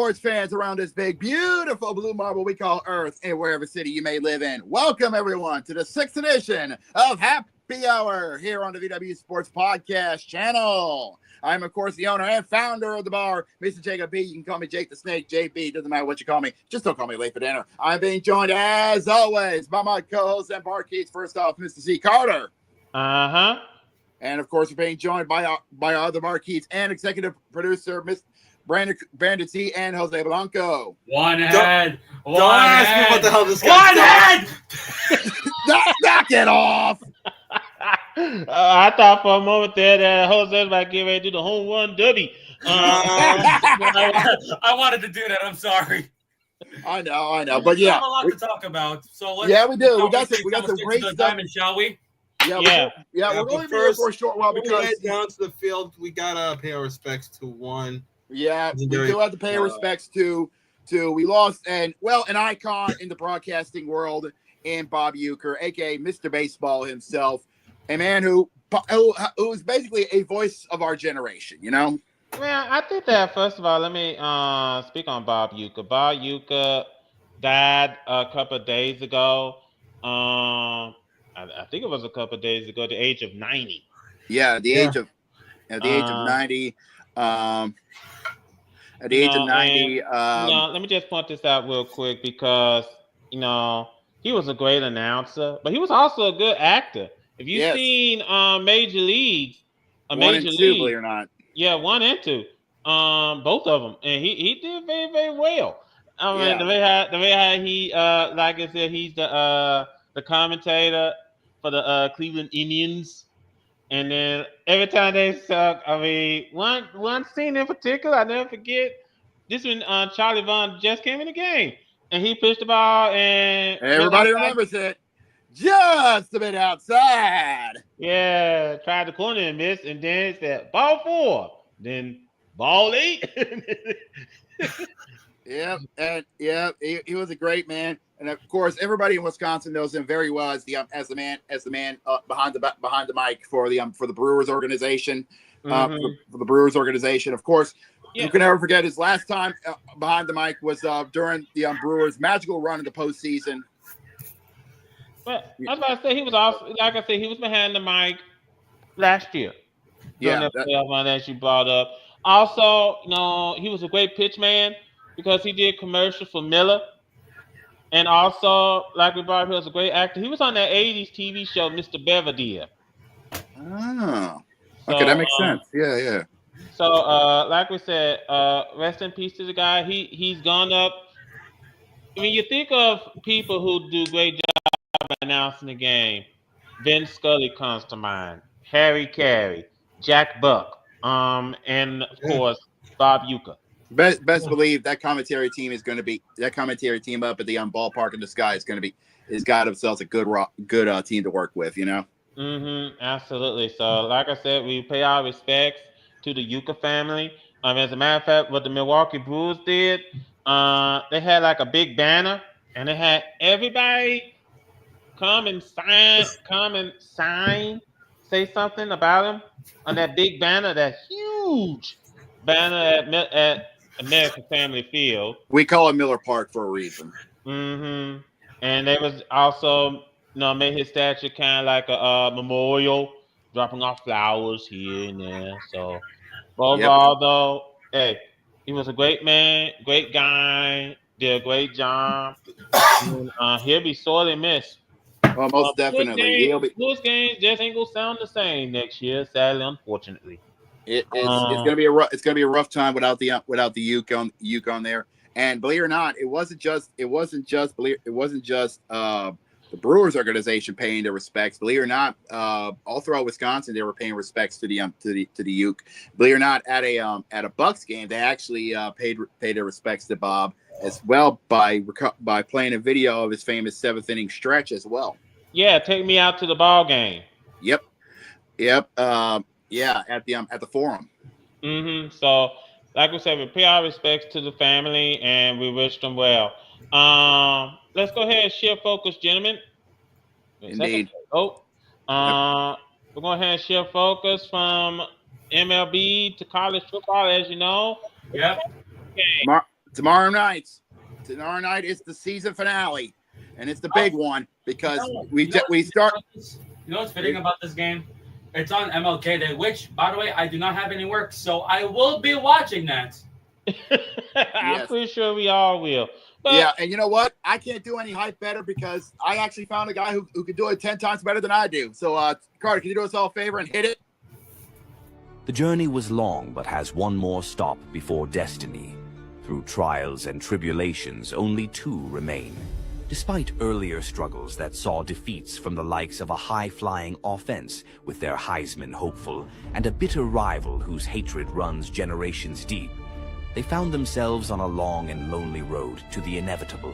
sports fans around this big, beautiful blue marble we call Earth, and wherever city you may live in. Welcome, everyone, to the 6th edition of Happy Hour here on the VWU Sports Podcast channel. I'm, of course, the owner and founder of the bar, Mr. Jacob B. You can call me Jake the Snake, JB. Doesn't matter what you call me. Just don't call me late for dinner. I'm being joined, as always, by my co-host and barkeeps. First off, Mr. C. Carter. Uh-huh. And, of course, we're being joined by our other barkeeps and executive producer, Miss Brandon C. and Jose Blanco. One head. Don't ask me what the hell this One guy's head. Knock it off. I thought for a moment there that Jose was about to get ready to do the home run derby. I wanted to do that. I'm sorry. I know, but yeah, we have a lot to talk about. So let's, we do. We got some great to the stuff. diamond, shall we? Yeah. We're only here for a short while because we because head down to the field. We gotta pay our respects to one. Yeah, we do have to pay respects to we lost an icon in the broadcasting world in Bob Uecker, aka Mr. Baseball himself, a man who is basically a voice of our generation. You know. Man, I think that first of all, let me speak on Bob Uecker. Bob Uecker died a couple of days ago. I think it was a couple of days ago, at the age of 90. Yeah, at the age of 90. At the age of 90. Let me just point this out real quick because, he was a great announcer, but he was also a good actor. If you've seen Major Leagues, One and two, believe it or not. Yeah, 1 and 2. Both of them. And he did very, very well. I mean, the way how he, like I said, he's the commentator for the Cleveland Indians. And then every time they suck, I mean, one scene in particular, I never forget. This when Charlie Vaughn just came in the game, and he pitched the ball, and everybody remembers it. Just a bit outside. Yeah, tried the corner and missed, and then said ball 4, then ball 8. He was a great man. And of course, everybody in Wisconsin knows him very well as the man behind the mic for the Brewers organization. For the Brewers organization, of course, you can never forget his last time behind the mic was during the Brewers' magical run in the postseason. But I was about to say he was also, like I said, he was behind the mic last year. Yeah, that you brought up. Also, he was a great pitch man because he did commercials for Miller. And also, like we brought up, he was a great actor. He was on that 80s TV show, Mr. Belvedere. Oh. Okay, that makes sense. Yeah. So, like we said, rest in peace to the guy. He's gone up. I mean, you think of people who do great job announcing the game. Vin Scully comes to mind. Harry Carey, Jack Buck, and of course, Bob Uecker. Best believe that commentary team up at the ballpark in the sky is got themselves a good team to work with, Absolutely. So, like I said, we pay our respects to the Uecker family. As a matter of fact, what the Milwaukee Brewers did, they had like a big banner, and they had everybody come and sign, say something about them on that big banner, that huge banner at American Family Field. We call it Miller Park for a reason. And they was also, made his statue kind of like a memorial, dropping off flowers here and there. So, overall, though, hey, he was a great man, great guy, did a great job. He'll be sorely missed. Well, most definitely. Those games just ain't gonna sound the same next year, sadly, unfortunately. It's gonna be a rough time without the Uecker on there. And believe it or not, it wasn't just the Brewers organization paying their respects. Believe it or not, all throughout Wisconsin they were paying respects to the Uecker. Believe it or not, at a Bucks game they actually paid their respects to Bob as well by playing a video of his famous 7th inning stretch as well. Yeah, take me out to the ball game. Yep. At the Forum. So, like we said, we pay our respects to the family and we wish them well. Let's go ahead and shift focus, gentlemen. Indeed. We're going ahead and shift focus from MLB to college football, as you know. Yep. tomorrow night is the season finale, and it's the big one because we start. You know what's fitting about this game? It's on MLK Day, which, by the way, I do not have any work, so I will be watching that. I'm pretty sure we all will. But, yeah, and you know what? I can't do any hype better because I actually found a guy who could do it 10 times better than I do. So, Carter, can you do us all a favor and hit it? The journey was long, but has one more stop before destiny. Through trials and tribulations, only two remain. Despite earlier struggles that saw defeats from the likes of a high-flying offense with their Heisman hopeful and a bitter rival whose hatred runs generations deep, they found themselves on a long and lonely road to the inevitable.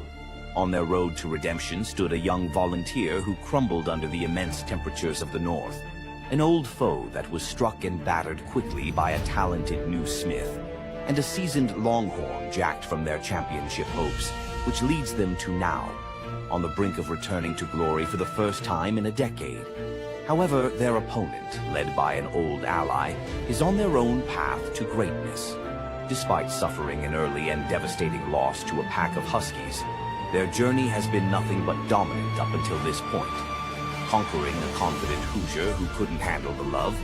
On their road to redemption stood a young volunteer who crumbled under the immense temperatures of the North, an old foe that was struck and battered quickly by a talented new Smith, and a seasoned Longhorn jacked from their championship hopes, which leads them to now, on the brink of returning to glory for the first time in a decade. However, their opponent, led by an old ally, is on their own path to greatness. Despite suffering an early and devastating loss to a pack of Huskies, their journey has been nothing but dominant up until this point. Conquering a confident Hoosier who couldn't handle the love,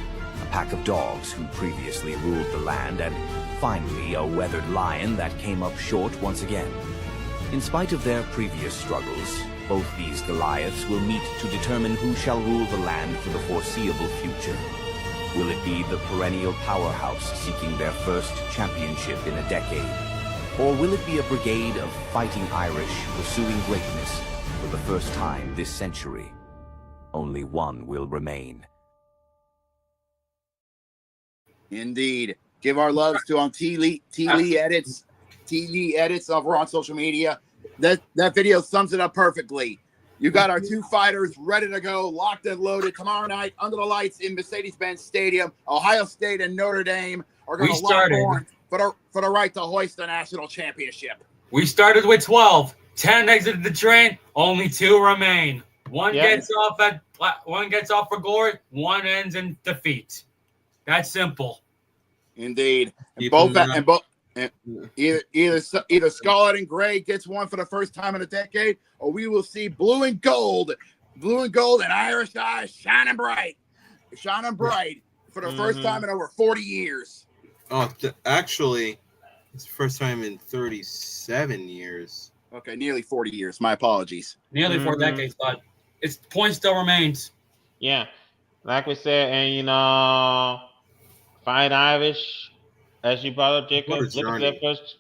a pack of dogs who previously ruled the land, and finally a weathered lion that came up short once again. In spite of their previous struggles, both these Goliaths will meet to determine who shall rule the land for the foreseeable future. Will it be the perennial powerhouse seeking their first championship in a decade? Or will it be a brigade of fighting Irish pursuing greatness for the first time this century? Only one will remain. Indeed. Give our loves to T. Lee edits over on social media. That video sums it up perfectly. You got our two fighters ready to go, locked and loaded tomorrow night under the lights in Mercedes-Benz Stadium. Ohio State and Notre Dame are going to lock horns for the right to hoist the national championship. We started with 12. 10 exited the train. Only 2 remain. One gets off for glory. One ends in defeat. That's simple. Indeed. Either Scarlet and Gray gets one for the first time in a decade, or we will see blue and gold and Irish eyes shining bright for the first time in over 40 years. Oh, actually, it's the first time in 37 years. Okay, nearly 40 years. My apologies. Nearly 4 decades, but its point still remains. Yeah, like we said, and Fight Irish, as you brought up, Jacob, look for their first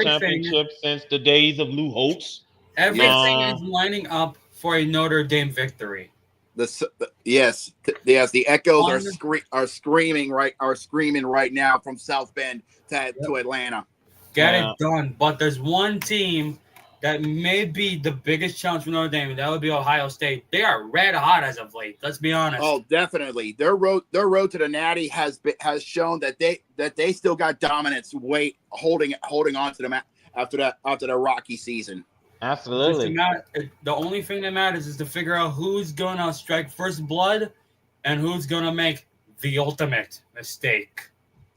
championship since the days of Lou Holtz. Everything is lining up for a Notre Dame victory. Yes. The echoes are screaming right now from South Bend to Atlanta. Get it done. But there's one team that may be the biggest challenge for Notre Dame, and that would be Ohio State. They are red hot as of late. Let's be honest. Oh, definitely. Their road to the Natty has shown that they still got dominance holding on to them after the rocky season. Absolutely. The only thing that matters is to figure out who's going to strike first blood and who's going to make the ultimate mistake.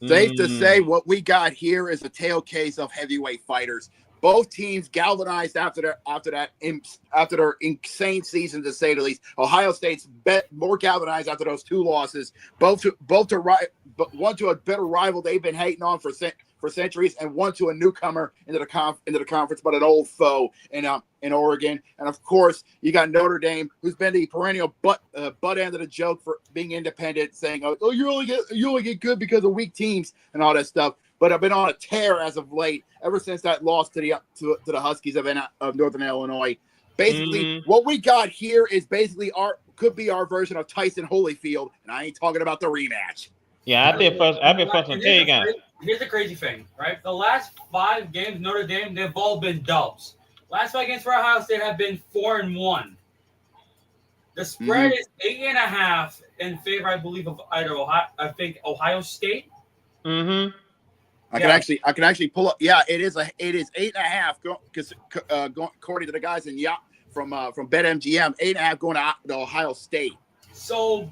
Safe to say, what we got here is a tail case of heavyweight fighters. Both teams galvanized after their insane season, to say the least. Ohio State's more galvanized after those 2 losses, one to a bitter rival they've been hating on for centuries, and one to a newcomer into the conference, but an old foe in Oregon. And of course, you got Notre Dame, who's been the perennial butt end of the joke for being independent, saying, "Oh, you only get good because of weak teams and all that stuff." But I've been on a tear as of late, ever since that loss to the Huskies of Northern Illinois. Basically, what we got here is could be our version of Tyson Holyfield, and I ain't talking about the rematch. Yeah, I'll be first to tell you guys. Here's the crazy thing, right? The last 5 games Notre Dame, they've all been dubs. Last 5 games for Ohio State have been 4-1. The spread is 8.5 in favor, I believe, of Ohio State. Mm-hmm. I can actually pull up. Yeah, it is 8.5 because according to the guys from BetMGM, 8.5 going to Ohio State. So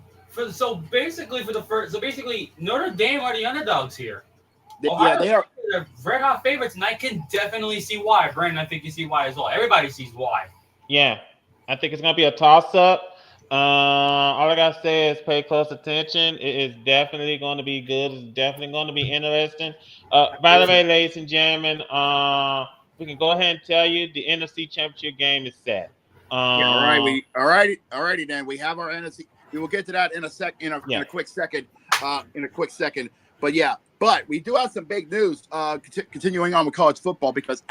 basically Notre Dame are the underdogs here. Ohio they are. They're red hot favorites, and I can definitely see why. Brandon, I think you see why as well. Everybody sees why. Yeah, I think it's gonna be a toss-up. All I gotta say is pay close attention. It is definitely going to be good. It's definitely going to be interesting. By the way, ladies and gentlemen, we can go ahead and tell you the NFC Championship game is set. Yeah, all right, alrighty then. We have our NFC. We will get to that in a quick second. But yeah, we do have some big news. Continuing on with college football, because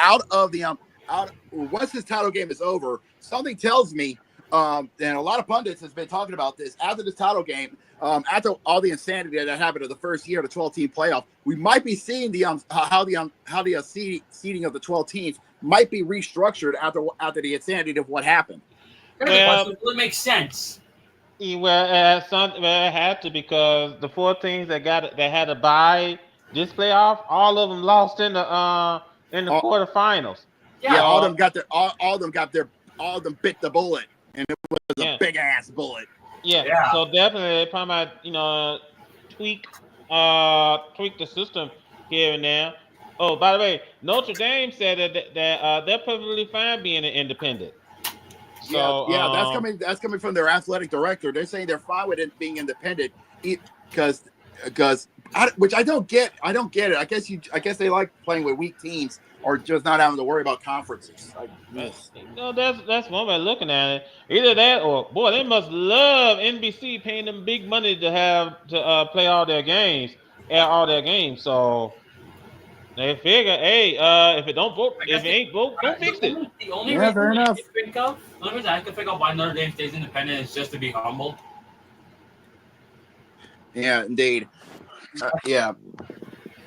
once this title game is over, something tells me, and a lot of pundits has been talking about this after this title game, after all the insanity that happened in the first year of the 12-team playoff, we might be seeing how the seeding of the 12 teams might be restructured after the insanity of what happened. Well, it makes sense. Well, it had to, because the 4 teams that had to bye this playoff, all of them lost in the quarterfinals. Yeah, all of them bit the bullet, and it was a big ass bullet. Yeah. So definitely they probably might, tweak the system here and there. Oh, by the way, Notre Dame said that they're perfectly fine being an independent. So, that's coming from their athletic director. They're saying they're fine with it being independent, because which I don't get. I don't get it. I guess they like playing with weak teams, or just not having to worry about conferences. That's one way of looking at it. Either that, or boy, they must love NBC paying them big money to play all their games, air all their games. So they figure, hey, if it ain't broke, don't fix it. The only reason I can think of why Notre Dame stays independent is just to be humble. Yeah, indeed. Yeah.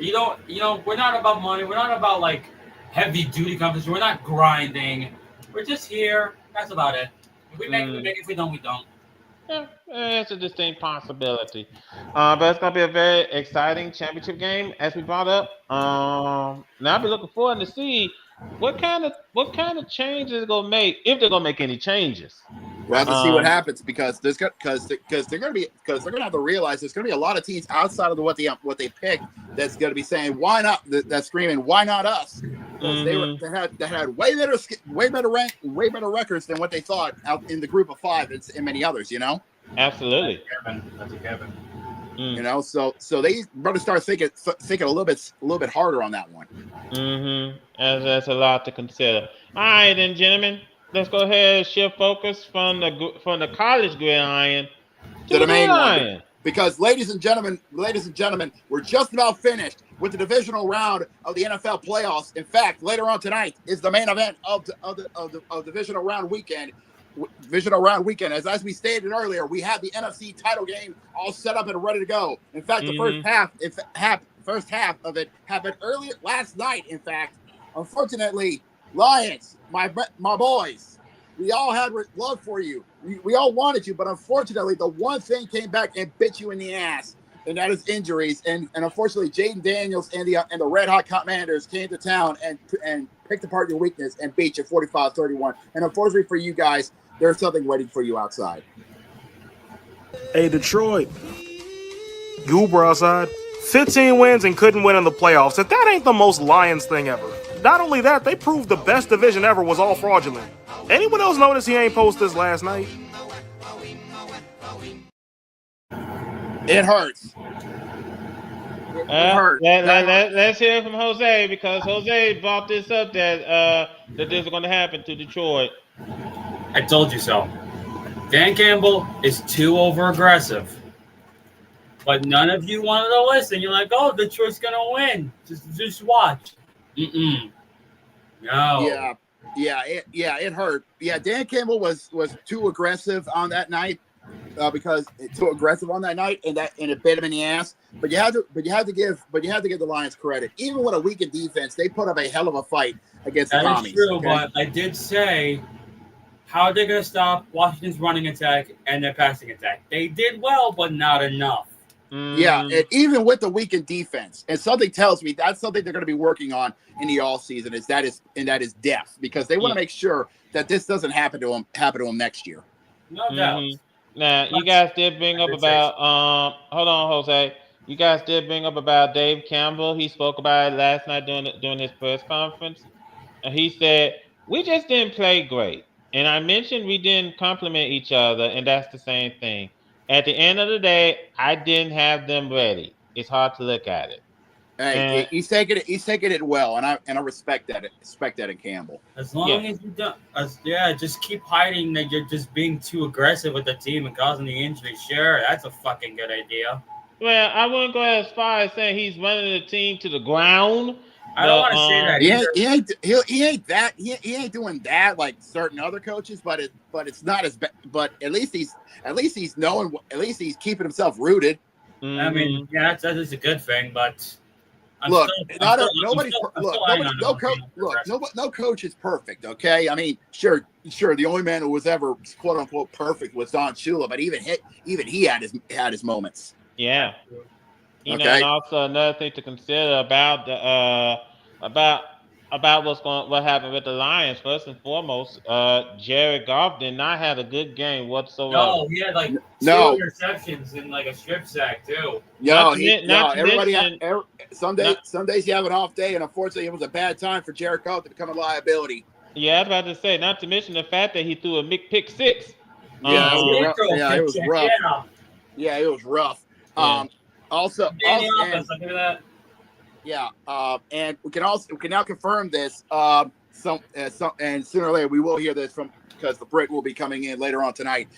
We're not about money. We're not about like heavy duty competition. We're not grinding. We're just here. That's about it. If we make it, we make it. If we don't, we don't. Yeah, it's a distinct possibility. But it's gonna be a very exciting championship game, as we brought up. Now I'll be looking forward to see what kind of changes they're gonna make, if they're gonna make any changes. We'll have to see what happens, because they're gonna have to realize there's gonna be a lot of teams outside of what they picked that's gonna be saying, why not? That's screaming, why not us? They had way better records than what they thought out in the group of 5 and many others. Absolutely. That's a Kevin. So they better start thinking a little bit harder on that one. That's a lot to consider. All right, then, gentlemen, let's go ahead and shift focus from the college gridiron to the main one. Because, ladies and gentlemen, we're just about finished with the divisional round of the NFL playoffs. In fact, later on tonight is the main event of divisional round weekend. As we stated earlier, we have the NFC title game all set up and ready to go. In fact, the first half of it happened earlier last night. In fact, unfortunately, Lions, my boys, we all had love for you. We all wanted you, but unfortunately, the one thing came back and bit you in the ass, and that is injuries. And unfortunately, Jaden Daniels and the Red Hot Commanders came to town and picked apart your weakness and beat you 45-31. And unfortunately for you guys, there's something waiting for you outside. Hey, Detroit. Goober outside. 15 wins and couldn't win in the playoffs. If that ain't the most Lions thing ever. Not only that, they proved the best division ever was all fraudulent. Anyone else notice he ain't post this last night? It hurts. Let's hear from Jose, because Jose brought this up that this is going to happen to Detroit. I told you so. Dan Campbell is too over aggressive. But none of you wanted to listen. You're like, oh, Detroit's going to win. Just watch. No. It hurt. Yeah, Dan Campbell was too aggressive on that night, and it bit him in the ass. But you have to give the Lions credit. Even with a weakened defense, they put up a hell of a fight against the Commies. That is true, okay? But I did say, how are they going to stop Washington's running attack and their passing attack? They did well, but not enough. Yeah, and even with the weakened defense, and something tells me that's something they're going to be working on in the off season is depth, because they want to make sure that this doesn't happen to them next year. No doubt. Now, you guys did bring up about hold on, Jose. You guys did bring up about Dave Campbell. He spoke about it last night during his press conference. And he said, we just didn't play great. And I mentioned we didn't compliment each other, and that's the same thing. At the end of the day, I didn't have them ready. It's hard to look at it. Hey, And he's taking it. He's taking it well, and I respect that. Respect that in Campbell. As long as you don't, just keep hiding that you're just being too aggressive with the team and causing the injury. Sure, that's a fucking good idea. well, I wouldn't go as far as saying he's running the team to the ground. I don't want to say that He either. ain't that. He ain't doing that like certain other coaches. But it's not as bad. But at least he's knowing. At least he's keeping himself rooted. Mm-hmm. I mean, yeah, that is a good thing, but. No coach is perfect. Okay, I mean, sure. The only man who was ever quote unquote perfect was Don Shula, but even he had his moments. Yeah. You know, Okay. and also another thing to consider about the about what happened with the Lions. First and foremost, Jared Goff did not have a good game whatsoever. No, he had like two interceptions and like a strip sack too. Some days you have an off day, and unfortunately, it was a bad time for Jared Goff to become a liability. Yeah, I was about to say, not to mention the fact that he threw a pick six. Yeah, it was rough. Yeah, it was rough. Yeah. And we can now confirm this. And sooner or later we will hear this because the Brit will be coming in later on tonight.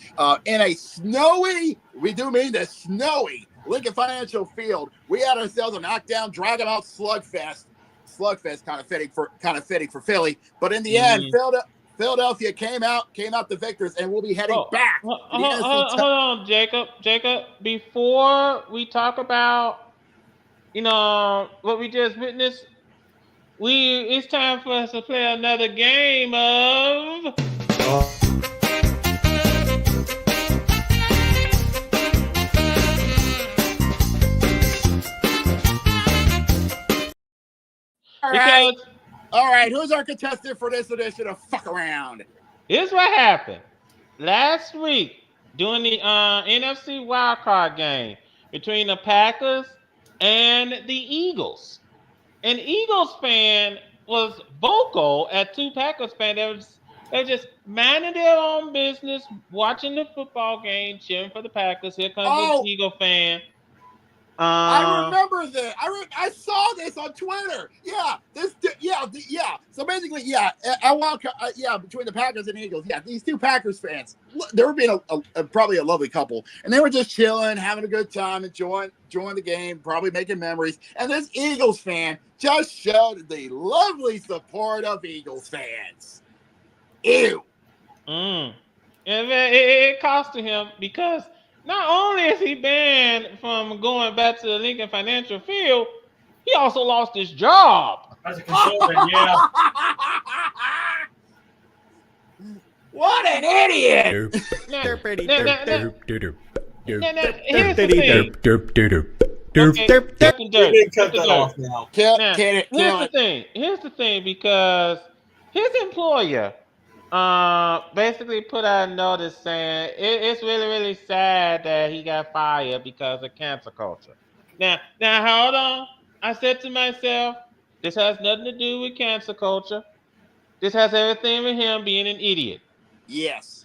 In a snowy Lincoln Financial Field, we had ourselves a knockdown, drag 'em out slugfest kind of fitting for Philly. But in the end, Philadelphia came out the victors, and we'll be heading back. Hold on, Jacob. Before we talk about, what we just witnessed, it's time for us to play another game of. All right, who's our contestant for this edition of Fuck Around? Here's what happened. Last week, during the NFC wildcard game between the Packers and the Eagles, an Eagles fan was vocal at two Packers fans. They were just minding their own business, watching the football game, cheering for the Packers. Here comes the Eagle fan. I remember that. I saw this on Twitter. So basically, between the Packers and Eagles, these two Packers fans, they were being probably a lovely couple, and they were just chilling, having a good time, enjoying the game, probably making memories. And this Eagles fan just showed the lovely support of Eagles fans. Ew. And it costed him because. Not only is he banned from going back to the Lincoln Financial Field, he also lost his job. As a consultant, yeah. What an idiot! Here's the thing, because his employer basically put out a notice saying it's really, really sad that he got fired because of cancel culture. Now hold on. I said to myself, this has nothing to do with cancel culture. This has everything with him being an idiot. Yes.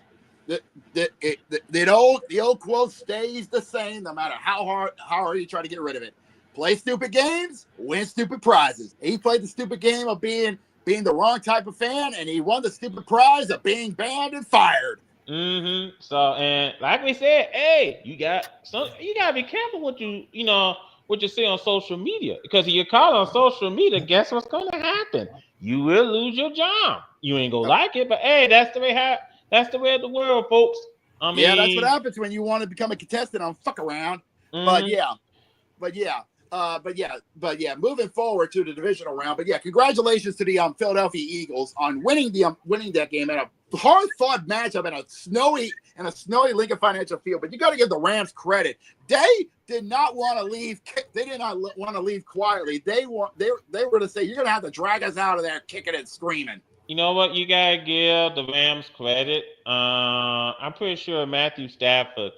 The old quote stays the same no matter how hard you try to get rid of it. Play stupid games, win stupid prizes. He played the stupid game of being the wrong type of fan, and he won the stupid prize of being banned and fired. Mm-hmm. So, and like we said, hey, you gotta be careful what you say on social media, because if you're caught on social media, guess what's gonna happen? You will lose your job. You ain't gonna like it, but hey, that's the way of the world, folks. I mean, that's what happens when you want to become a contestant on Fuck Around. Mm-hmm. But moving forward to the divisional round. But congratulations to the Philadelphia Eagles on winning that game at a hard-fought matchup in a snowy Lincoln Financial Field. But you got to give the Rams credit. They did not want to leave. They did not want to leave quietly. They were to say, you're going to have to drag us out of there kicking and screaming. You know what? You gotta give the Rams credit. I'm pretty sure Matthew Stafford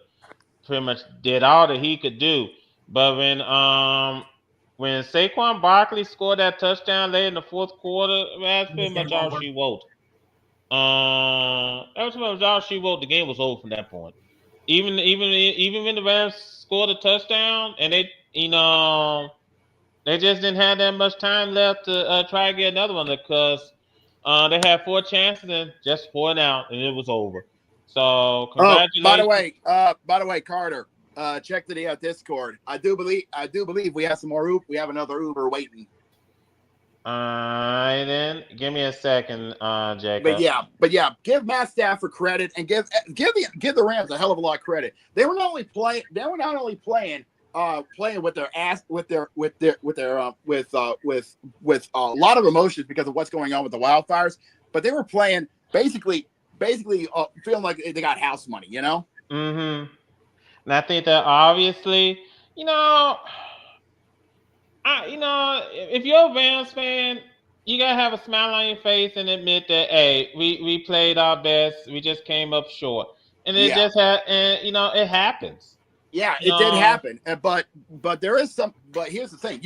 pretty much did all that he could do. But when Saquon Barkley scored that touchdown late in the fourth quarter, that's pretty much all she wrote. That was pretty much all she wrote. The game was over from that point. Even when the Rams scored a touchdown and they just didn't have that much time left to try to get another one because they had 4 chances and just 4 and out, and it was over. So Oh, congratulations. by the way, Carter, check the Discord. I do believe we have some more. We have another Uber waiting. Then give me a second, Jacob. But yeah, give Matt Stafford credit and give the Rams a hell of a lot of credit. They were not only playing with their ass with a lot of emotions because of what's going on with the wildfires, but they were playing basically feeling like they got house money, you know. Mm-hmm. And I think that obviously, you know, if you're a Rams fan, you gotta have a smile on your face and admit that, hey, we played our best. We just came up short, and it just had, and it happens. Yeah, it did happen, but there is some. But here's the thing: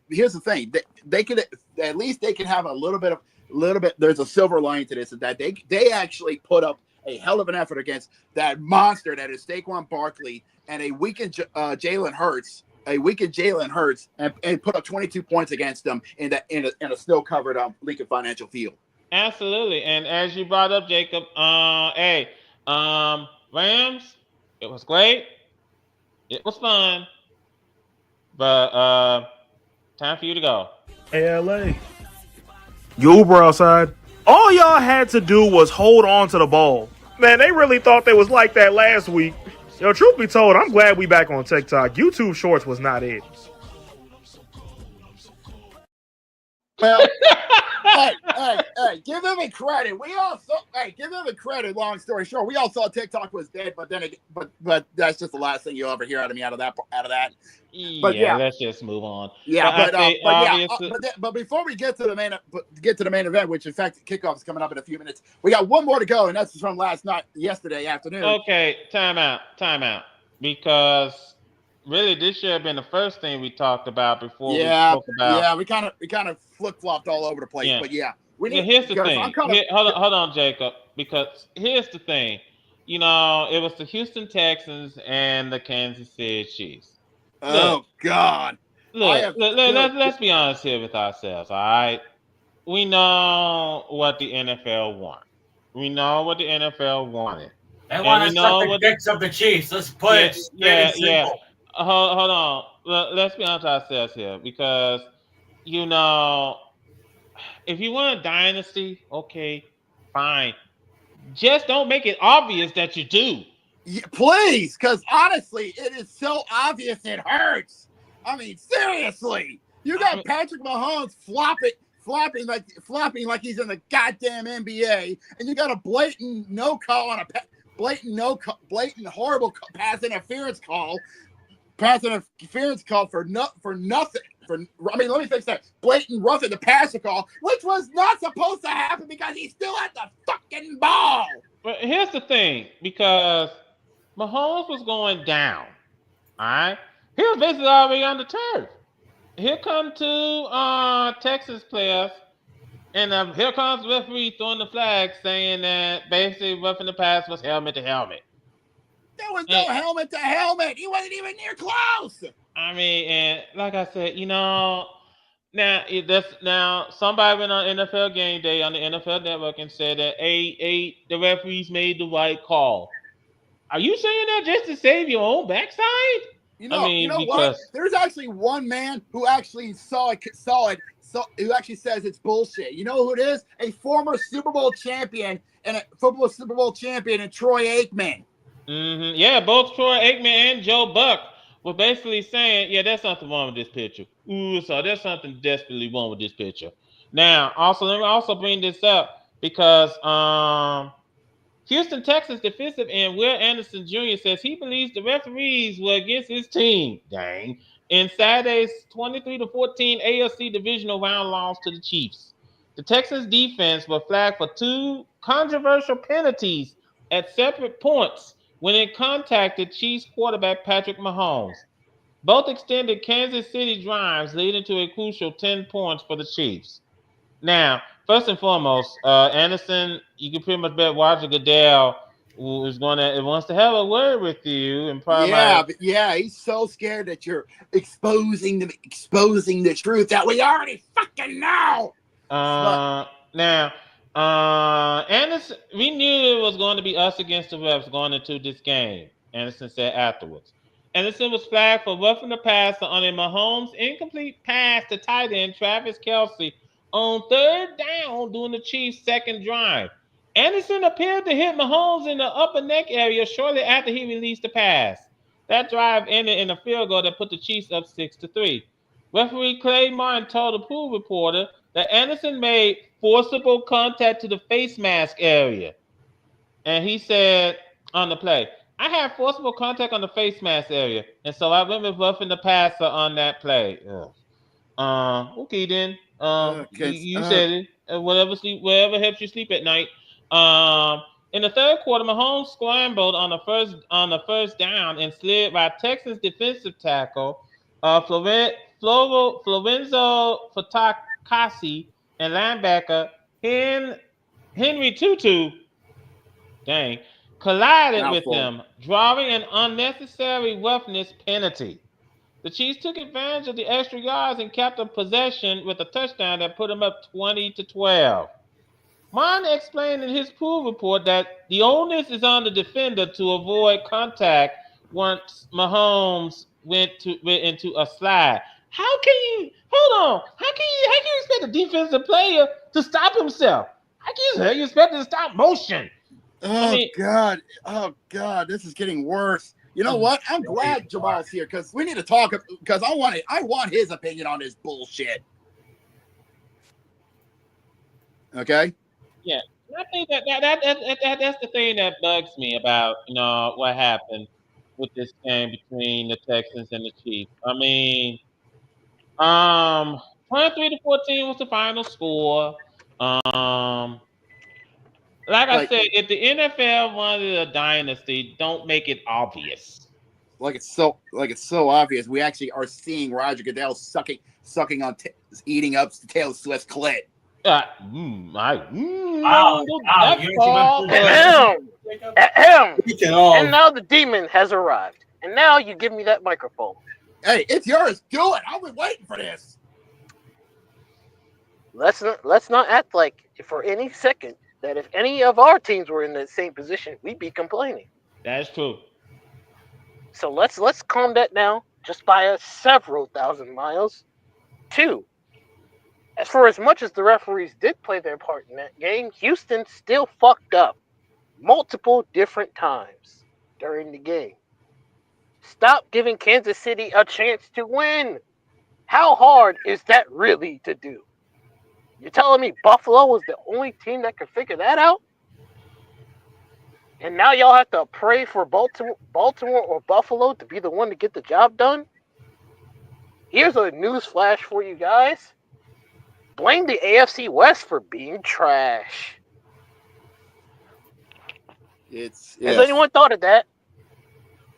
here's the thing: they could at least they can have a little bit. There's a silver lining to this, is that they actually put up a hell of an effort against that monster that is Saquon Barkley and a weakened Jalen Hurts. And put up 22 points against them in a snow-covered Lincoln Financial Field. Absolutely, and as you brought up, Jacob, Rams, it was great, it was fun, but time for you to go. Hey, LA. You Uber outside. All y'all had to do was hold on to the ball. Man, they really thought they was like that last week. Yo, truth be told, I'm glad we back on TikTok. YouTube Shorts was not it. Well, hey, give them a credit. Give them a credit. Long story short, we all saw TikTok was dead, but that's just the last thing you'll ever hear out of me out of that. But yeah, let's just move on. Yeah, but before we get to the main event, which in fact kickoff is coming up in a few minutes, we got one more to go, and that's from yesterday afternoon. Okay, time out, because really this should have been the first thing we talked about before we spoke about. Yeah, we kind of flip flopped all over the place, but yeah, here's the thing. Hold on, Jacob, because here's the thing. It was the Houston Texans and the Kansas City Chiefs. God! Let's be honest here with ourselves. All right, we know what the NFL wants. We know what the NFL wanted. They want to suck the dicks of the Chiefs. Let's put it straight and simple. Hold on. Let's be honest with ourselves here, because if you want a dynasty, okay, fine. Just don't make it obvious that you do. Yeah, please, because honestly, it is so obvious it hurts. I mean, seriously, you got Patrick Mahomes flopping like he's in the goddamn NBA, and you got a blatant horrible pass interference call for nothing. Let me fix that. Blatant roughing the passer call, which was not supposed to happen because he still had the fucking ball. But here's the thing, because Mahomes was going down. All right, he was basically already on the turf. Here come two Texas players, and here comes the referee throwing the flag, saying that basically roughing the pass was helmet to helmet. There was no helmet to helmet. He wasn't even near close. I mean, and like I said, now somebody went on NFL Game Day on the NFL Network and said that the referees made the right call. Are you saying that just to save your own backside? What? There's actually one man who actually saw it, who actually says it's bullshit. You know who it is? A former Super Bowl champion and Troy Aikman. Mm-hmm. Yeah, both Troy Aikman and Joe Buck were basically saying, yeah, there's something wrong with this picture. So there's something desperately wrong with this picture. Now, let me also bring this up because Houston Texans defensive end Will Anderson Jr. says he believes the referees were against his team. Dang. In Saturday's 23-14 AFC divisional round loss to the Chiefs. The Texans defense were flagged for 2 controversial penalties at separate points when it contacted Chiefs quarterback Patrick Mahomes. Both extended Kansas City drives, leading to a crucial 10 points for the Chiefs. Now, first and foremost, Anderson, you can pretty much bet Roger Goodell wants to have a word with you and probably he's so scared that you're exposing the truth that we already fucking know. Now, Anderson, we knew it was going to be us against the refs going into this game. Anderson said afterwards. Anderson was flagged for roughing the passer on a Mahomes incomplete pass to tight end Travis Kelce on third down during the Chiefs' second drive. Anderson appeared to hit Mahomes in the upper neck area shortly after he released the pass. That drive ended in a field goal that put the Chiefs up 6-3. Referee Clay Martin told the pool reporter that Anderson made forcible contact to the face mask area. And he said on the play, I had forcible contact on the face mask area, and so I went with roughing the passer on that play. Okay then. You said it. Whatever helps you sleep at night. In the third quarter, Mahomes scrambled on the first down and slid by Texans defensive tackle Florenzo Fatakasi and linebacker Henry Tutu. Collided with them, drawing an unnecessary roughness penalty. The Chiefs took advantage of the extra yards and kept the possession with a touchdown that put them up 20-12. Mon explained in his pool report that the onus is on the defender to avoid contact once Mahomes went into a slide. How can you expect a defensive player to stop himself? How can you expect him to stop motion? God, this is getting worse. You know what? I'm glad Jamal's here because we need to talk. Because I want his opinion on this bullshit. Okay. Yeah, I think that's the thing that bugs me about what happened with this game between the Texans and the Chiefs. I mean, 23-14 was the final score. Like I said, if the NFL wanted a dynasty, don't make it obvious. Like it's so obvious. We actually are seeing Roger Goodell sucking on eating up Taylor Swift's clit. And now the demon has arrived. And now you give me that microphone. Hey, it's yours. Do it. I've been waiting for this. Let's not act like for any second that if any of our teams were in the same position, we'd be complaining. That's true. So let's calm that down just by several thousand miles. 2, for as much as the referees did play their part in that game, Houston still fucked up multiple different times during the game. Stop giving Kansas City a chance to win. How hard is that really to do? You're telling me Buffalo was the only team that could figure that out? And now y'all have to pray for Baltimore or Buffalo to be the one to get the job done? Here's a news flash for you guys. Blame the AFC West for being trash. Has anyone thought of that?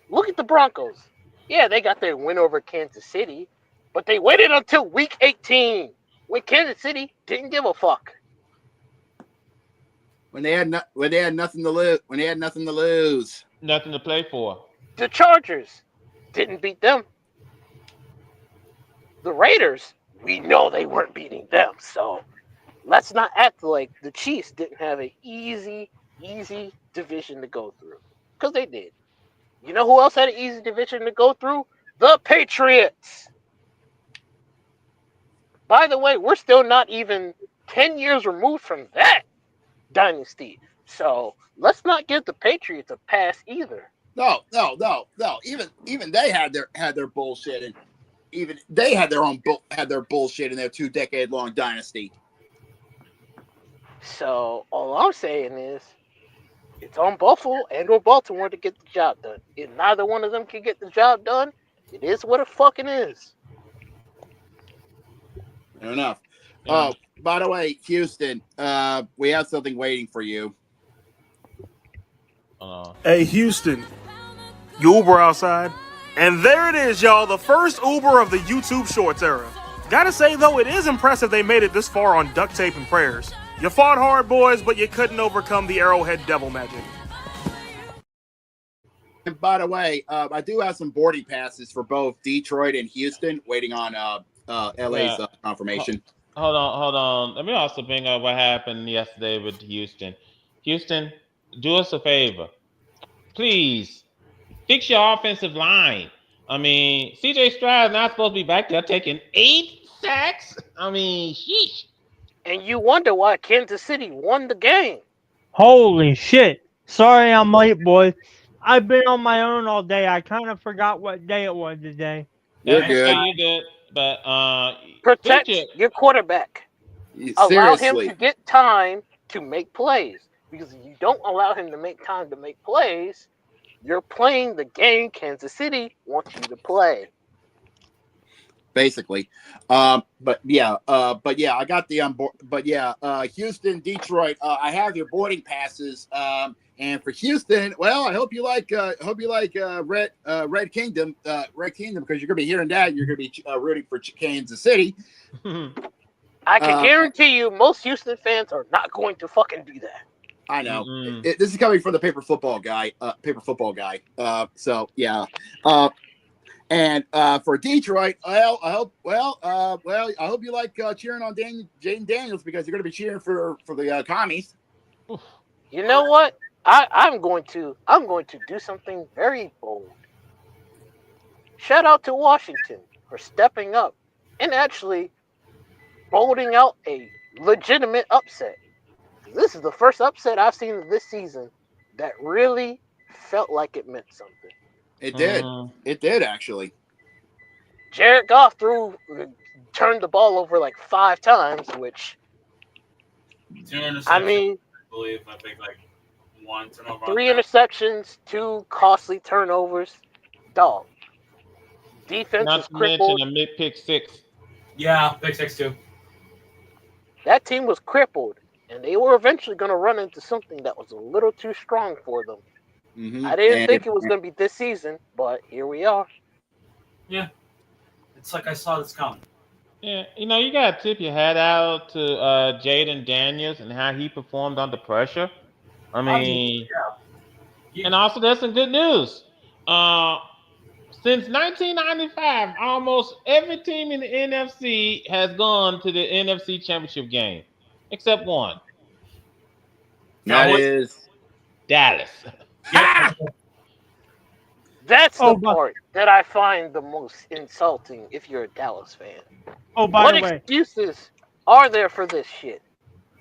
Look at the Broncos. Yeah, they got their win over Kansas City, but they waited until week 18 when Kansas City didn't give a fuck. When they had nothing to lose. Nothing to play for. The Chargers didn't beat them. The Raiders, we know they weren't beating them, so let's not act like the Chiefs didn't have an easy division to go through, because they did. You know who else had an easy division to go through? The Patriots. By the way, we're still not even 10 years removed from that dynasty, so let's not give the Patriots a pass either. No. Even they had their bullshit, and even they had their bullshit in their 2-decade-long dynasty. So all I'm saying is, it's on Buffalo and or Baltimore to get the job done. If neither one of them can get the job done, it is what it fucking is. Fair enough. Oh, by the way, Houston, we have something waiting for you. Hey, Houston, you Uber outside? And there it is, y'all, the first Uber of the YouTube Shorts era. Gotta say, though, it is impressive they made it this far on duct tape and prayers. You fought hard, boys, but you couldn't overcome the Arrowhead devil magic. And by the way, I do have some boarding passes for both Detroit and Houston, waiting on LA's confirmation. Hold on. Let me also bring up what happened yesterday with Houston. Houston, do us a favor. Please, fix your offensive line. I mean, CJ Stroud not supposed to be back there taking 8 sacks. I mean, sheesh. And you wonder why Kansas City won the game. Holy shit. Sorry I'm late, boys. I've been on my own all day. I kind of forgot what day it was today. You're That's good. okay, you're good. But Protect your quarterback. Allow him Seriously. to get time to make plays. Because if you don't allow him to make time to make plays, you're playing the game Kansas City wants you to play. Basically. I got the Houston, Detroit. I have your boarding passes. And for Houston, well, I hope you like Red Kingdom, because you're gonna be hearing that. You're gonna be rooting for Kansas City. I can guarantee you, most Houston fans are not going to fucking do that. I know. This is coming from the paper football guy. And for Detroit, I hope you like cheering on Jaden Daniels, because you're going to be cheering for the commies. You know what? I'm going to do something very bold. Shout out to Washington for stepping up and actually holding out a legitimate upset. This is the first upset I've seen this season that really felt like it meant something. It did. It did, actually. Jared Goff turned the ball over like 5 times, which 2 interceptions. I mean, I think like 1 turnover. 3 interceptions, 2 costly turnovers. Dog. Defense Not is to crippled. mention a mid-pick 6. Yeah, pick 6 too. That team was crippled, and they were eventually going to run into something that was a little too strong for them. Mm-hmm. I didn't think it was going to be this season, but here we are. Yeah. It's like I saw this coming. Yeah, you got to tip your hat out to Jaden Daniels and how he performed under pressure. I mean, and also there's some good news. Since 1995, almost every team in the NFC has gone to the NFC Championship game, except one. That is Dallas. Yeah. That's the part that I find the most insulting if you're a Dallas fan. Oh, by What the way, excuses are there for this shit?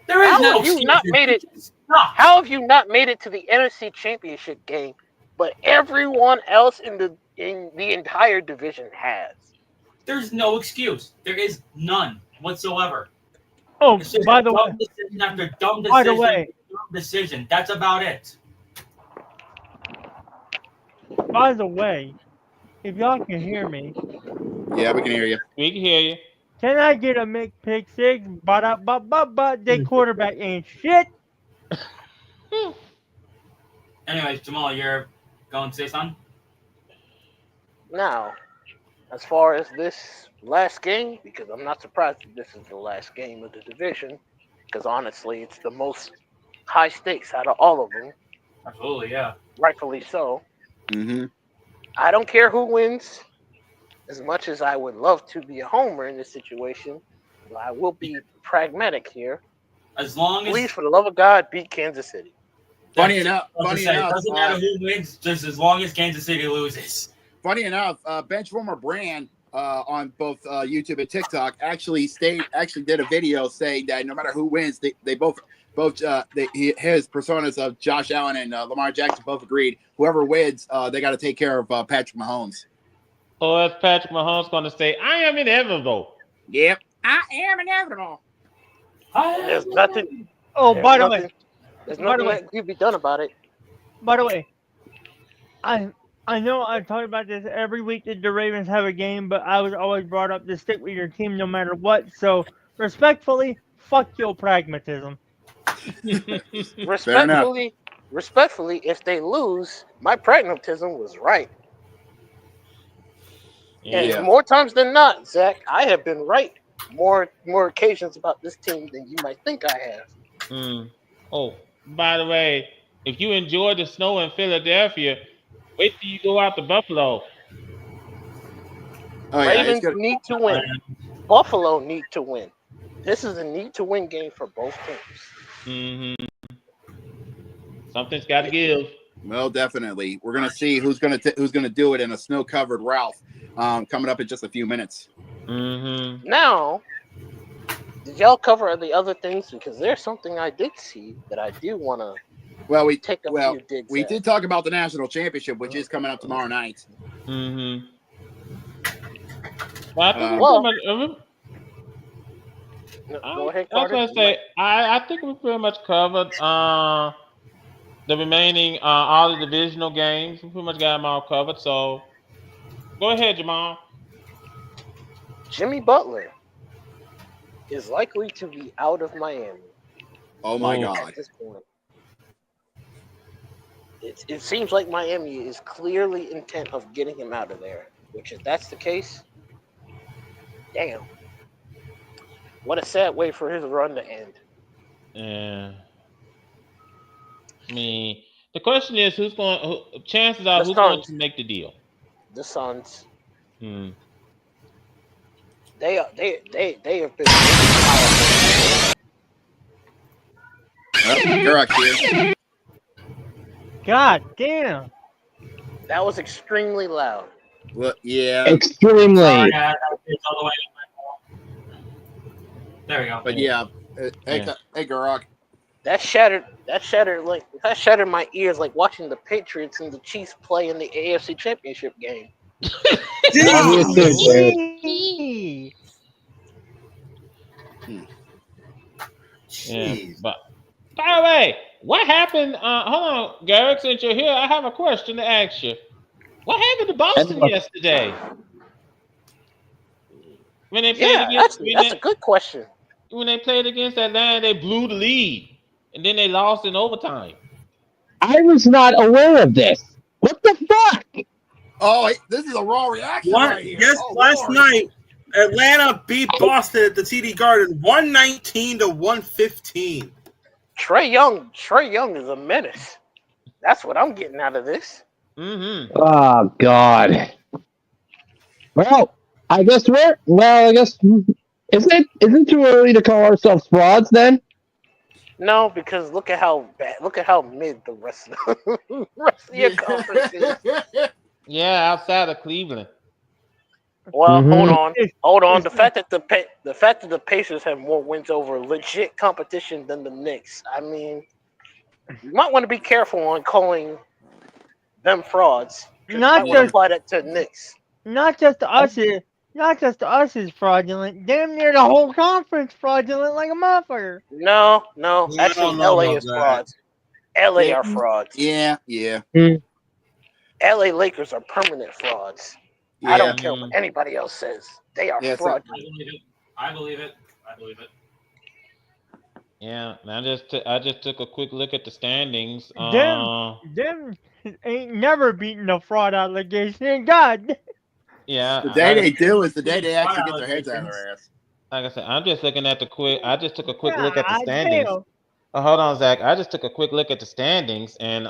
There is How no have you not made it? Stop. How have you not made it to the NFC Championship game, but everyone else in the entire division has? There's no excuse. There is none whatsoever. oh, It's just by the dumb way, decision after dumb decision. by the way, dumb decision. That's about it. if y'all can hear me, yeah, we can hear you. We can hear you. can I get a make pick 6? But they quarterback ain't shit. Anyways, Jamal, you're going to say something? Now, as far as this last game, because I'm not surprised that this is the last game of the division, because honestly, it's the most high stakes out of all of them. Absolutely, yeah. Rightfully so. Mm-hmm. I don't care who wins, as much as I would love to be a homer in this situation. But I will be pragmatic here. As long as Please, for the love of God, beat Kansas City. Funny enough, it doesn't matter who wins, just as long as Kansas City loses. Funny enough, Benchwarmer Brand on both YouTube and TikTok actually did a video saying that no matter who wins, they both his personas of Josh Allen and Lamar Jackson both agreed whoever wins, they got to take care of Patrick Mahomes. Or as Patrick Mahomes going to say, I am inevitable. Yep, I am inevitable. There's nothing. Oh, There's by the nothing- way, there's by the nothing way. that can be done about it. by the way, I know I talk about this every week that the Ravens have a game, but I was always brought up to stick with your team no matter what. So respectfully, fuck your pragmatism. Respectfully, if they lose, my pragmatism was right. And more times than not, Zach, I have been right more occasions about this team than you might think I have. Oh, by the way, if you enjoy the snow in Philadelphia, wait till you go out to Buffalo. Oh, yeah, Ravens need to win. Buffalo need to win. This is a need to win game for both teams. Something's got to give. Well, definitely. We're gonna see who's gonna do it in a snow-covered Ralph. Coming up in just a few minutes. Now, did y'all cover the other things? Because there's something I did see that I do want to. Well, we few digs we at. did talk about the national championship, which is coming up tomorrow night. Well, I think go ahead, I was Carter. gonna say I think we pretty much covered the remaining all the divisional games. We pretty much got them all covered. So go ahead, Jamal. Jimmy Butler is likely to be out of Miami. Oh my God! At this point, it seems like Miami is clearly intent of getting him out of there. Which, if that's the case, damn, what a sad way for his run to end. Yeah. I mean, the question is, chances are, who's going to make the deal? The Suns. Hmm. They have been. Correct here. God damn. That was extremely loud. Well, yeah. Extremely. Sorry, that was all the way to my phone. There we go. But yeah, hey, Garak. That shattered my ears like watching the Patriots and the Chiefs play in the AFC Championship game. Yeah, but by the way, what happened? Hold on, Garrick, since you're here, I have a question to ask you. What happened to Boston yesterday? When they played that's a good question. When they played against Atlanta, they blew the lead, and then they lost in overtime. I was not aware of this. What the fuck? Oh, this is a raw reaction right here. Yes, last night, Atlanta beat Boston at the TD Garden 119-115. Trae Young is a menace. That's what I'm getting out of this. Oh God. Well, I guess is it too early to call ourselves frauds then? No, because look at how mid the rest of your conference is. Yeah, outside of Cleveland. Well, hold on. The fact that the Pacers have more wins over legit competition than the Knicks. I mean, you might want to be careful on calling them frauds. Not just apply that to Knicks. Not just us is fraudulent. Damn near the whole conference fraudulent like a motherfucker. No. Actually, LA is frauds. LA are frauds. Yeah. LA Lakers are permanent frauds. Yeah. I don't care what anybody else says. They are fraudulent. I believe it. Yeah, I just took a quick look at the standings. Them ain't never beaten a fraud allegation. God. Yeah. The day they do is the day they actually get their heads out of their ass. Like I said, I'm just looking at I just took a quick look at the standings. Hold on, Zach. I just took a quick look at the standings, and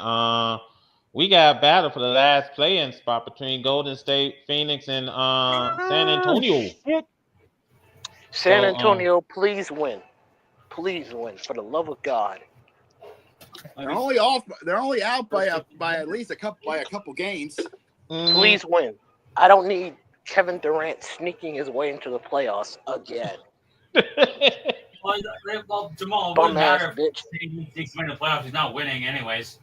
we got a battle for the last play-in spot between Golden State, Phoenix, and San Antonio. Shit. San Antonio, please win. Please win, for the love of God. They're only out by at least a couple games. Please win. I don't need Kevin Durant sneaking his way into the playoffs again. Well, Jamal, it wouldn't matter if he thinks win the playoffs. He's not winning anyways.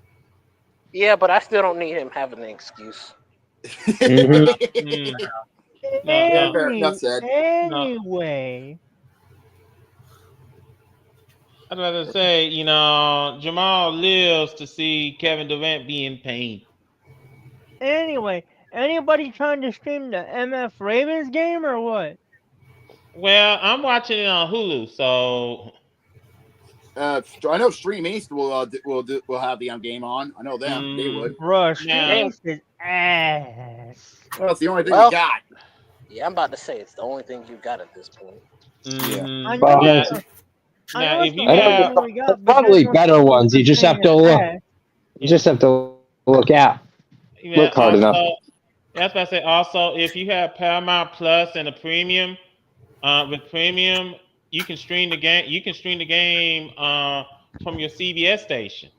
Yeah, but I still don't need him having an excuse. Anyway. I'd rather say, Jamal lives to see Kevin Durant be in pain. Anyway, anybody trying to stream the MF Ravens game or what? Well, I'm watching it on Hulu, so I know Stream East will have the game on. I know them. They would. Rush East is ass. Well, it's the only thing we got. Yeah, I'm about to say it's the only thing you got at this point. Mhm. I know Well, Now, it's the, I now, know if it's the you I know only have, thing we there's got, but probably there's better no ones. You just have thing to look. past. You just have to look out. yeah, Look hard enough. also, that's what I say. Also, if you have Paramount Plus and a premium, with premium, you can stream the game. You can stream the game from your CBS station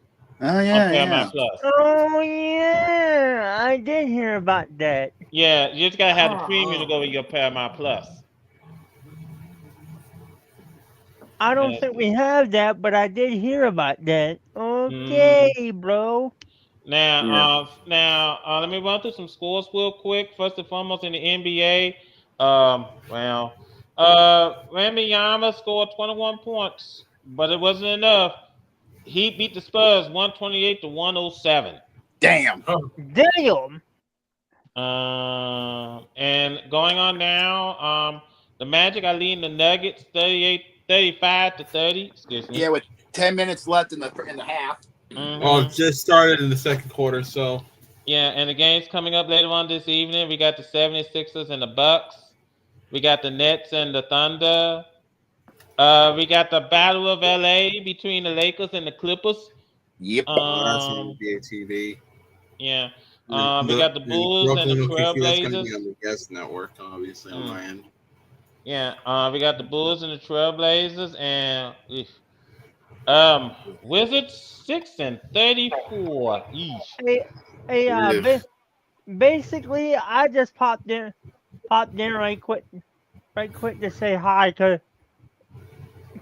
Oh on yeah, yeah. Paramount Plus. Oh yeah, I did hear about that. Yeah, you just gotta have the premium to go with your Paramount Plus. I don't Yeah. think we have that, but I did hear about that. Mhm. Okay, bro. Yeah. Let me run through some scores real quick. First and foremost, in the NBA, Wembanyama scored 21 points, but it wasn't enough. He beat the Spurs 128 to 107. Damn. Damn. And going on now, the Magic are leading the Nuggets 35 to 30. Excuse me. Yeah, with 10 minutes left in the half. Well, it Mhm. just started in the second quarter, so Yeah, and the game's coming up later on this evening. We got the 76ers and the Bucks. We got the Nets and the Thunder. We got the Battle of LA between the Lakers and the Clippers. Yep. that's on Um, NBA TV. yeah. And We got the and Bulls and the Brooklyn OKC, that's going to be Trailblazers. on the guest network, obviously, on Mm. my end. Yeah. We got the Bulls and the Trailblazers and Wizards 6-34. Eesh. Hey, hey, If basically, I just popped in right quick to say hi,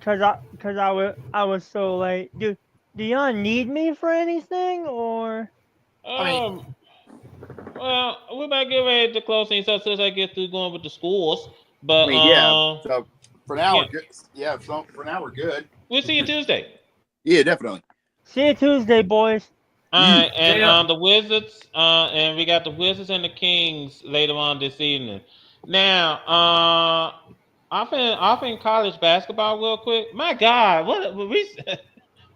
I was so late. Do y'all need me for anything or? I mean, Well, we might get ready to close things up since I get through going with the schools. But yeah. So for now yeah, we're good. Yeah. So for now we're good. we'll see you Tuesday. Yeah, definitely. See you Tuesday, boys. All Mm. right, and Yeah. the Wizards, and we got the Wizards and the Kings later on this evening. Now, off in college basketball, real quick. My God, what we?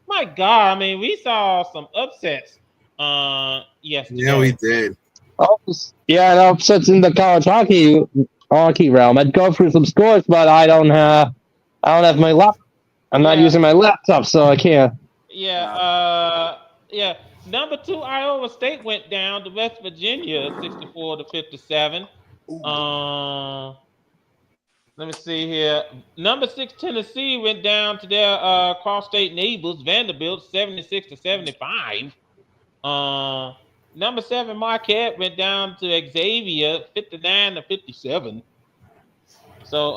My God, I mean, we saw some upsets yeah, we yesterday. did. Oh, yeah, and upsets in the hockey realm. I'd go through some scores, but I don't have my laptop. I'm not Yeah, using my laptop, so I can't. yeah, yeah. Number 2, Iowa State went down to West Virginia, 64 to 57. Uh, Let me see here. Number 6, Tennessee went down to their cross-state neighbors, Vanderbilt, 76 to 75. Number 7, Marquette went down to Xavier, 59 to 57. So,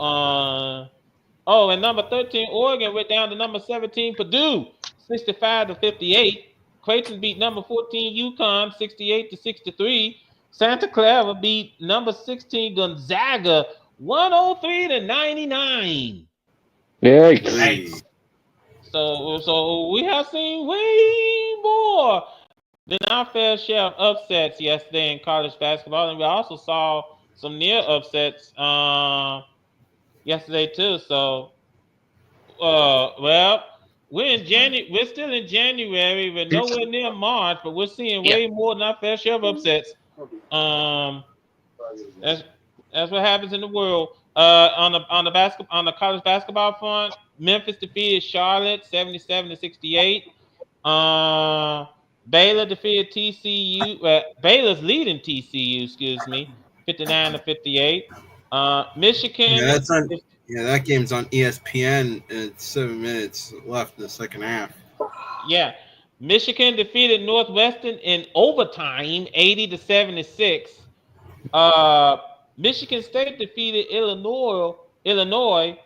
and number 13, Oregon went down to number 17, Purdue, 65 to 58. Creighton beat number 14, UConn, 68 to 63. Santa Clara beat number 16, Gonzaga, 103 to 99. Yikes. Nice. So we have seen way more than our fair share of upsets yesterday in college basketball, and we also saw some near upsets yesterday too. So, we're in January. We're still in January. We're nowhere near March, but we're seeing way more than our fair share of upsets. Um, that's that's what happens in the world. On the college basketball front, Memphis defeated Charlotte 77 to 68. Baylor defeated TCU. Baylor's leading TCU, excuse me, 59 to 58. Yeah, Michigan. that's on. Yeah, that game's on ESPN. And it's 7 minutes left in the second half. Yeah, Michigan defeated Northwestern in overtime, 80 to 76. Michigan State defeated Illinois,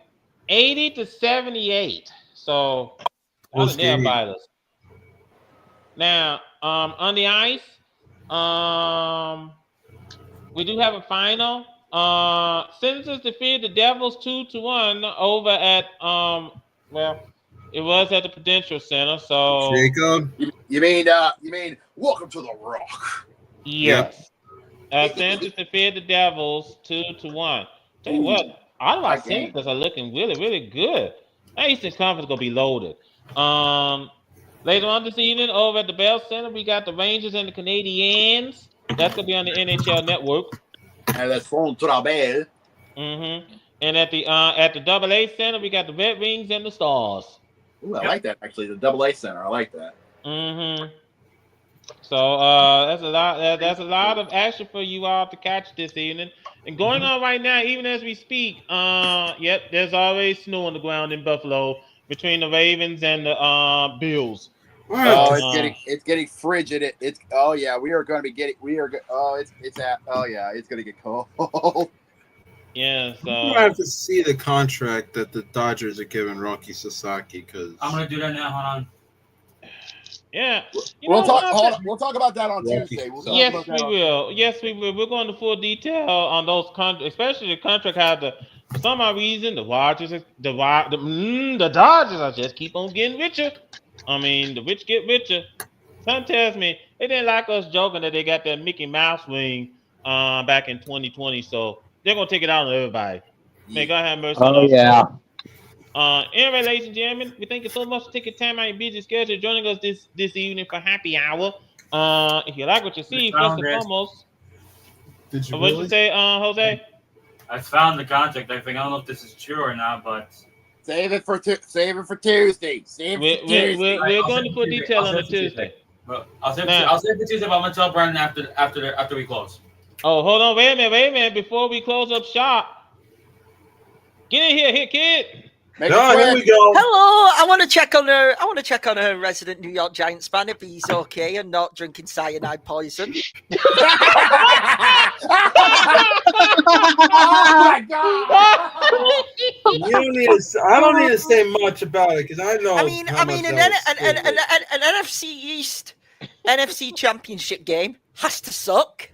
80 to 78. So that was Close a nail game. biters. Now, on the ice, we do have a final. Senators defeated the Devils 2-1 over at it was at the Prudential Center. So Jacob. You mean welcome to the Rock? yes, Senators defeated the Devils 2-1. Tell you what, all of our That game. Senators are looking really, really good. That Eastern Conference gonna be loaded. Later on this evening, over at the Bell Center, we got the Rangers and the Canadiens. That's gonna be on the NHL Network. And that's Central Bell. Mm-hmm. And at the Double A Center, we got the Red Wings and the Stars. Ooh, I like that actually. The Double A Center. I like that. Mm-hmm. So that's a lot of action for you all to catch this evening. And going on right now, even as we speak, yep, there's always snow on the ground in Buffalo between the Ravens and the Bills. Oh, it's getting frigid. It's we are going to be getting it's going to get cold. Yeah, so I'm gonna have to see the contract that the Dodgers are giving Rocky Sasaki because I'm gonna do that now. Hold on. yeah, We'll talk about that on Tuesday. Yes, we will. Yes, we will. We're going to full detail on those contracts, especially the contract how for some odd reason the Dodgers are just keep on getting richer. I mean, the rich get richer. Son tells me they didn't like us joking that they got that Mickey Mouse ring back in 2020, so they're gonna take it out on everybody. May God have mercy on Oh us. yeah. Anyway, ladies and gentlemen, we thank you so much for taking time out of your busy schedule joining us this evening for happy hour. If you like what you see, first and foremost, did you what'd you say, Jose? I found the contract. I don't know if this is true or not, but save it for Tuesday. We're going to put detail on the Tuesday. I'll save it for Tuesday. But I'm gonna tell Brandon after we close. Oh, hold on, wait a minute. Before we close up shop, get in here, kid. Here we go. Hello, I want to check on her resident New York Giants fan if he's okay and not drinking cyanide poison. Oh my God! I don't need to say much about it because I know. I mean, an NFC East, NFC Championship game has to suck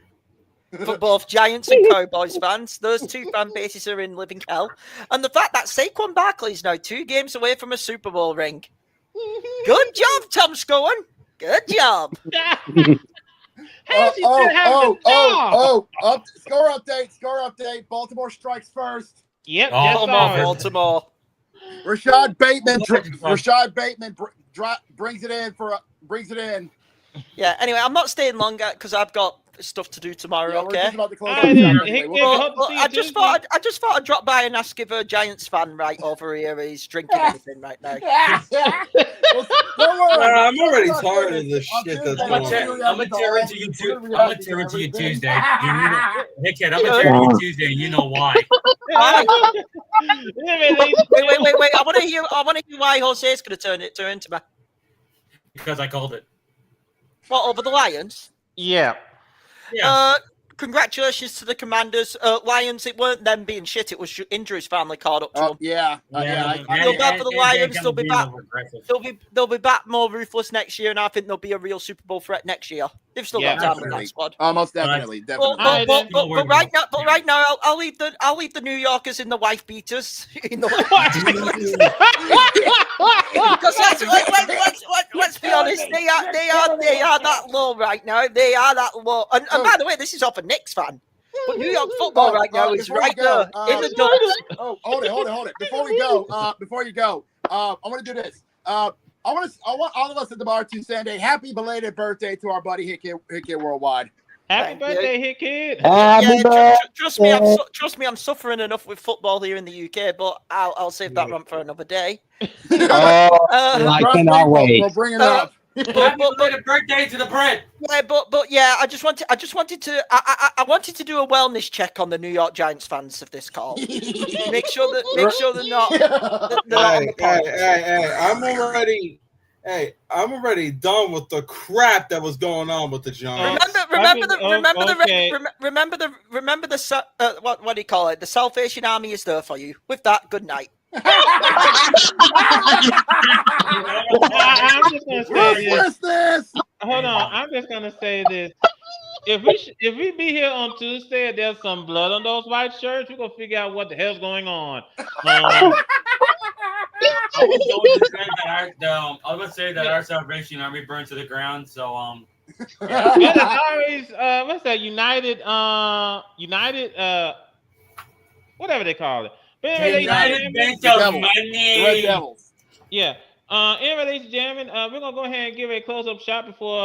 for both Giants and Cowboys fans. Those two fan bases are in living hell. And the fact that Saquon Barkley is now 2 games away from a Super Bowl ring. Good job, Tom Scowen. Good job. Score update. Baltimore strikes first. Yep. Baltimore. Rashad Bateman brings it in. Yeah, anyway, I'm not staying longer because I've got stuff to do tomorrow, Yeah, okay? I just thought I'd drop by and ask if a Giants fan right over here is drinking anything right now. I'm already tired of this shit that's going on. I'm gonna tear into you Tuesday. Hey kid, I'm gonna tear into you Tuesday, and you know why. Wait. I want to hear why Jose's gonna turn into me. Because I called it. What, over the Lions? Yeah. Congratulations to the Commanders. Lions, it weren't them being shit. It was injuries finally caught up to them. I feel bad for the Lions. They'll be back. They'll be back more ruthless next year, and I think they'll be a real Super Bowl threat next year. They've still got time in that squad. Almost definitely. But right now, I'll leave the New Yorkers in the wife beaters. Because let's be honest, they are that low right now. They are that low. And by the way, this is off a Knicks fan. But New York football right now is right there in the dumps. Oh, hold it. Before you go, I want to do this. I want all of us at the bar to send a happy belated birthday to our buddy Hit Kid Worldwide. Happy birthday, Hit Kid. Trust me, I'm suffering enough with football here in the UK, but I'll save that run for another day. I cannot wait. We'll bring it up. Happy belated birthday to the bread. Yeah, but yeah, I wanted to do a wellness check on the New York Giants fans of this call. make sure they're not. Hey, I'm already done with the crap that was going on with the Giants. Remember the what do you call it? The Salvation Army is there for you. With that, good night. I'm just gonna say this. Hold on, I'm just gonna say this. If we be here on Tuesday and there's some blood on those white shirts, we're gonna figure out what the hell's going on. I was going to say that our Salvation Army burned to the ground. So That is always what's that? United whatever they call it. But anyway, United Bank of Money. Red Devils. Yeah. Anyway, ladies and gentlemen, we're gonna go ahead and give a close-up shot before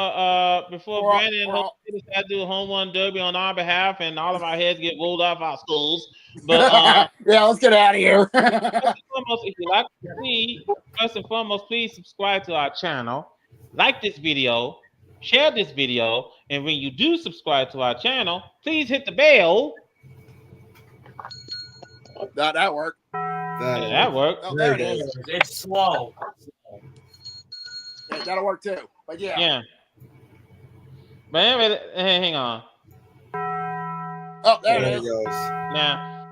Brandon and Jose decide to do a home run derby on our behalf, and all of our heads get rolled off our skulls. But yeah, let's get out of here. first and foremost, if you like to see, first and foremost, please subscribe to our channel, like this video, share this video, and when you do subscribe to our channel, please hit the bell. That worked. That worked. Oh, there it is. It's slow. Yeah, that'll work too. But yeah. Yeah. But anyway, hang on. Oh, there There it it is. goes. Now,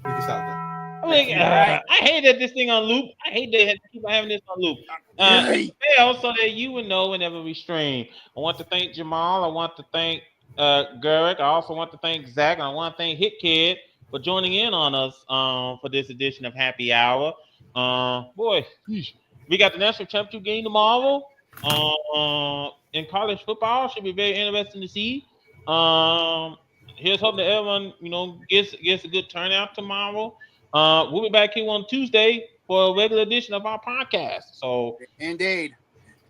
You can stop that. I hate that this thing on loop. I hate that keep having this on loop. Bell, so that you would know whenever we stream. I want to thank Jamal. I want to thank Garrick. I also want to thank Zach. And I want to thank Hit Kid for joining in on us for this edition of Happy Hour. Boy, we got the national championship game tomorrow. In college football, should be very interesting to see. Here's hoping that everyone, gets a good turnout tomorrow. We'll be back here on Tuesday for a regular edition of our podcast. So, Indeed.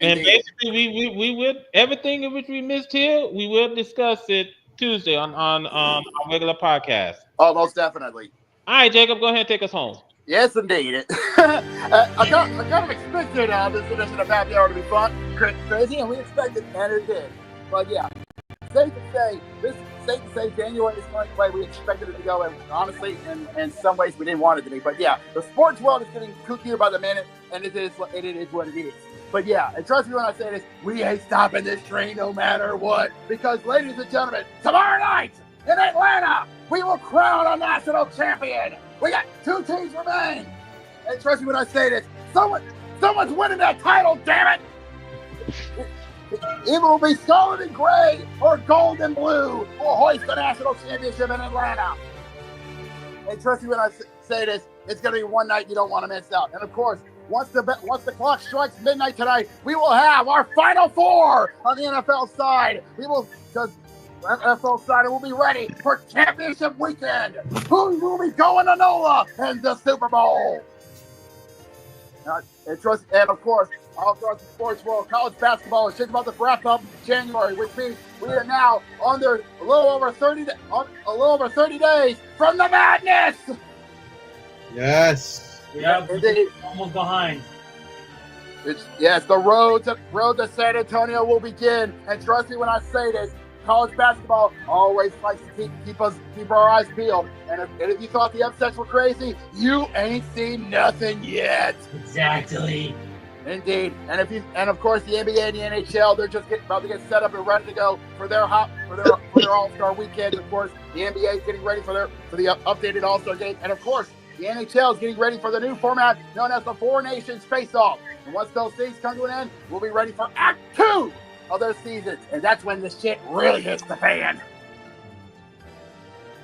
And basically, we will everything in which we missed here, we will discuss it Tuesday on our regular podcast. Oh, most definitely. All right, Jacob, go ahead and take us home. Yes, indeed. I kind of expected this edition of Happy Hour to be fun, crazy, and we expected, and it did. But yeah, safe to say, January is going the way we expected it to go, and honestly, in some ways, we didn't want it to be. But yeah, the sports world is getting kookier by the minute, and it is what it is. But yeah, and trust me when I say this, we ain't stopping this train no matter what. Because, ladies and gentlemen, tomorrow night in Atlanta, we will crown a national champion. We got 2 teams remain. And trust me when I say this, someone's winning that title, damn it. It will be scarlet and gray or gold and blue will hoist the national championship in Atlanta. And trust me when I say this, it's going to be one night you don't want to miss out. And of course, once the clock strikes midnight tonight, we will have our Final Four on the NFL side. Because NFL side will be ready for championship weekend. Who will be going to NOLA in the Super Bowl? And of course, all across the sports world, college basketball is just about to wrap up January, which means we are now under a little over 30 days from the madness. Yes. Yeah, almost behind. The road to San Antonio will begin, and trust me when I say this, college basketball always likes to keep our eyes peeled. And if you thought the upsets were crazy, you ain't seen nothing yet. Exactly. Indeed. And of course the NBA and the NHL, they're just about to get set up and ready to go for their All-Star weekend. Of course, the NBA is getting ready for the updated All-Star game, and of course the NHL is getting ready for the new format known as the Four Nations Face-Off. And once those things come to an end, we'll be ready for Act 2 of their seasons. And that's when the shit really hits the fan.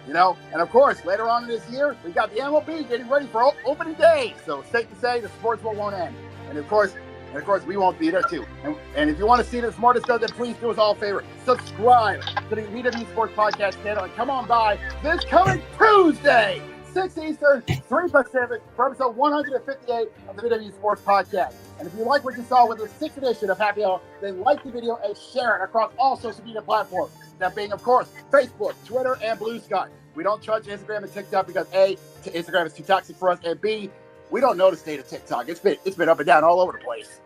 And of course, later on in this year, we got the MLB getting ready for opening day. So safe to say the sports world won't end. And of course, we won't be there too. And if you want to see the smartest stuff, then please do us all a favor. Subscribe to the VWU Sports Podcast channel and come on by this coming Tuesday, 6 Eastern, 3 Pacific, for episode 158 of the VWU Sports Podcast. And if you like what you saw with the 6th edition of Happy Hour, then like the video and share it across all social media platforms. That being, of course, Facebook, Twitter, and Blue Sky. We don't touch Instagram and TikTok because A, Instagram is too toxic for us, and B, we don't know the state of TikTok. It's been up and down all over the place.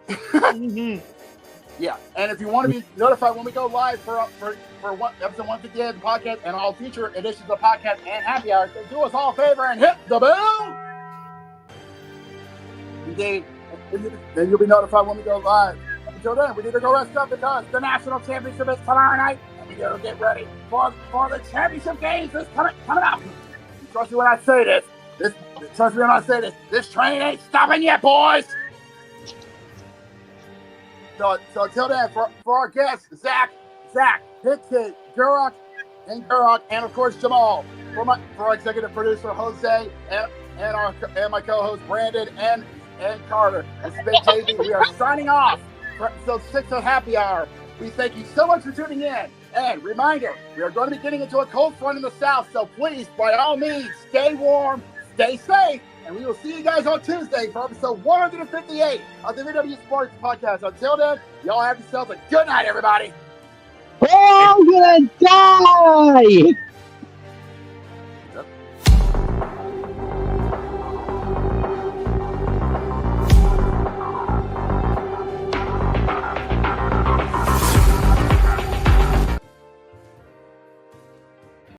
Yeah, and if you want to be notified when we go live for episode 158 of the podcast and all future editions of the podcast and Happy Hour, then do us all a favor and hit the bell. Indeed, then you'll be notified when we go live. Until then, we need to go rest up because the national championship is tomorrow night, and we got to get ready for the championship games that's coming up. Trust me when I say this. This train ain't stopping yet, boys. So until then, for our guests, Zach, Hit Kid, Gurok, and of course Jamal, for our executive producer Jose, and my co-host Brandon and Carter, and Spin JV, we are signing off for episode 6 of Happy Hour. We thank you so much for tuning in. And reminder, we are going to be getting into a cold front in the south, so please, by all means, stay warm, stay safe, And we will see you guys on Tuesday for episode 158 of the VW Sports Podcast. Until then, y'all have yourselves a good night, everybody. We're all gonna die!